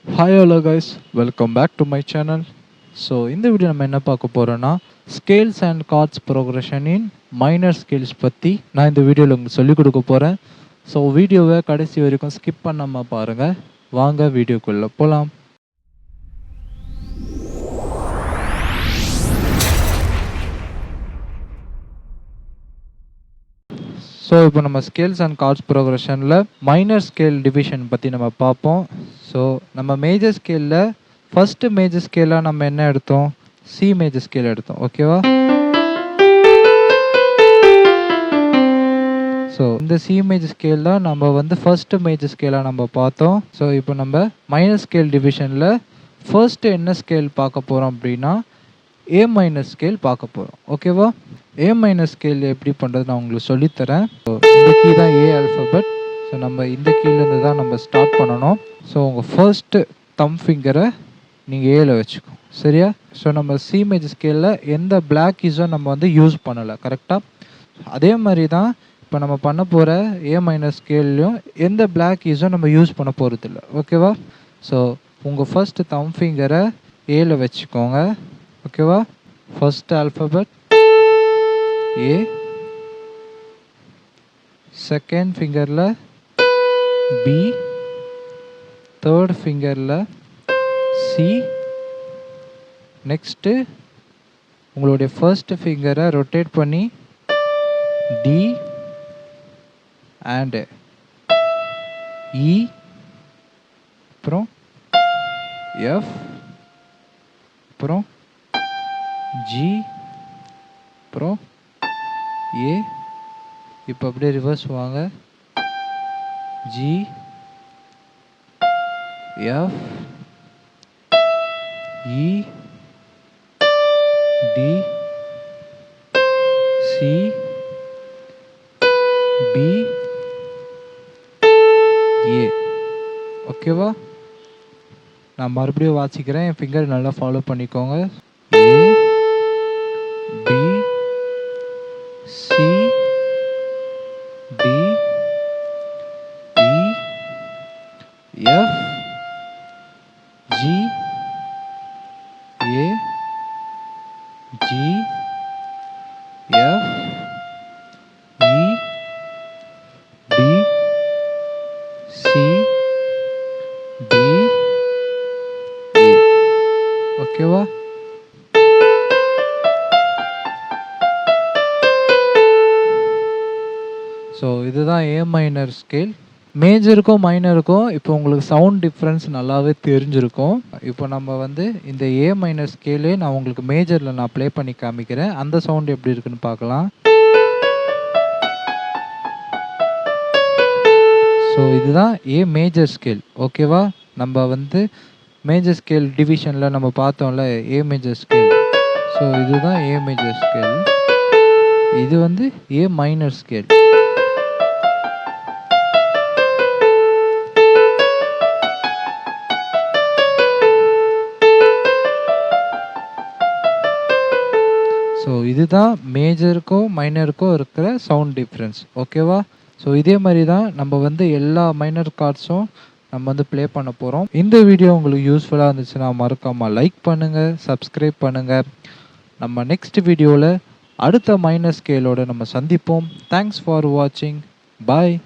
Hi hello guys, welcome back to my channel. So இந்த video நம்ம என்ன பார்க்க போகிறோன்னா scales and chords progression in minor scales பற்றி நான் இந்த வீடியோவில் உங்களுக்கு சொல்லிக் கொடுக்க போகிறேன். ஸோ வீடியோவை கடைசி வரைக்கும் ஸ்கிப் பண்ணாமல் பாருங்கள். வாங்க வீடியோக்குள்ளே போகலாம். ஸோ இப்போ நம்ம ஸ்கேல்ஸ் அண்ட் கார்ட்ஸ் ப்ரோக்ரஷனில் மைனர் ஸ்கேல் டிவிஷன் பற்றி நம்ம பார்ப்போம். ஸோ நம்ம மேஜர் ஸ்கேலில் ஃபஸ்ட்டு மேஜர் ஸ்கேலாக நம்ம என்ன எடுத்தோம்? சி மேஜர் ஸ்கேல் எடுத்தோம். ஓகேவா? ஸோ இந்த சி மேஜர் ஸ்கேல் தான் நம்ம வந்து ஃபர்ஸ்ட் மேஜர் ஸ்கேலாக நம்ம பார்த்தோம். ஸோ இப்போ நம்ம மைனர் ஸ்கேல் டிவிஷனில் ஃபர்ஸ்ட்டு என்ன ஸ்கேல் பார்க்க போகிறோம் அப்படின்னா ஏ மைனர் ஸ்கேல் பார்க்க போகிறோம். ஓகேவா? ஏ மைனர் ஸ்கேல் எப்படி பண்ணுறது நான் உங்களுக்கு சொல்லித்தரேன். ஸோ இந்த கீ தான் ஏ ஆல்ஃபபெட். ஸோ நம்ம இந்த கீழேருந்து தான் நம்ம ஸ்டார்ட் பண்ணணும். ஸோ உங்கள் ஃபர்ஸ்ட்டு தம் ஃபிங்கரை நீங்கள் ஏல வச்சுக்கோங்க. சரியா? ஸோ நம்ம சி மேஜர் ஸ்கேலில் எந்த பிளாக் கீஸும் நம்ம வந்து யூஸ் பண்ணலை. கரெக்டாக? அதே மாதிரி தான் இப்போ நம்ம பண்ண போகிற ஏ மைனர் ஸ்கேல்லையும் எந்த பிளாக் கீஸும் நம்ம யூஸ் பண்ண போகிறதில்ல. ஓகேவா? ஸோ உங்கள் ஃபர்ஸ்ட்டு தம் ஃபிங்கரை ஏல வச்சுக்கோங்க. ஓகேவா? ஃபர்ஸ்ட் ஆல்ஃபபெட் ஏ, செகண்ட் ஃபிங்கரில் பி, தேர்ட் ஃபிங்கரில் சி. நெக்ஸ்ட்டு உங்களுடைய ஃபர்ஸ்ட் ஃபிங்கரை ரொட்டேட் பண்ணி டி அண்டு இ, அப்புறம் எஃப், அப்புறம் ஜி, அப்புறம் ஏ. இப்போ அப்படியே ரிவர்ஸ் வாங்க. ஜி, எஃப், இ, டி, சி, பி, ஏ. ஓகேவா? நான் மறுபடியும் வாசிக்கிறேன். என் ஃபிங்கர் நல்லா ஃபாலோ பண்ணிக்கோங்க. ஏ, பி, சி, டி, இ, எஃப், ஜி, ஏ, ஜி, எஃப், இ, டி, சி, டி, ஏ. ஓகேவா? ஸோ இதுதான் ஏ மைனர் ஸ்கேல். மேஜருக்கும் மைனருக்கும் இப்போ உங்களுக்கு சவுண்ட் டிஃப்ரென்ஸ் நல்லாவே தெரிஞ்சிருக்கும். இப்போ நம்ம வந்து இந்த ஏ மைனர் ஸ்கேலே நான் உங்களுக்கு மேஜரில் நான் ப்ளே பண்ணி காமிக்கிறேன். அந்த சவுண்ட் எப்படி இருக்குன்னு பார்க்கலாம். ஸோ இதுதான் ஏ மேஜர் ஸ்கேல். ஓகேவா? நம்ம வந்து மேஜர் ஸ்கேல் டிவிஷனில் நம்ம பார்த்தோம்ல ஏ மேஜர் ஸ்கேல். ஸோ இதுதான் ஏ மேஜர் ஸ்கேல். இது வந்து ஏ மைனர் ஸ்கேல். ஸோ இதுதான் மேஜருக்கும் மைனருக்கும் இருக்கிற சவுண்ட் டிஃப்ரென்ஸ். ஓகேவா? ஸோ இதே மாதிரி தான் நம்ம வந்து எல்லா மைனர் கார்ட்ஸும் நம்ம வந்து ப்ளே பண்ண போகிறோம். இந்த வீடியோ உங்களுக்கு யூஸ்ஃபுல்லாக இருந்துச்சுன்னா மறக்காமல் லைக் பண்ணுங்கள், சப்ஸ்கிரைப் பண்ணுங்கள். நம்ம நெக்ஸ்ட் வீடியோவில் அடுத்த மைனர் ஸ்கேலோடு நம்ம சந்திப்போம். தேங்க்ஸ் ஃபார் வாட்சிங். பாய்.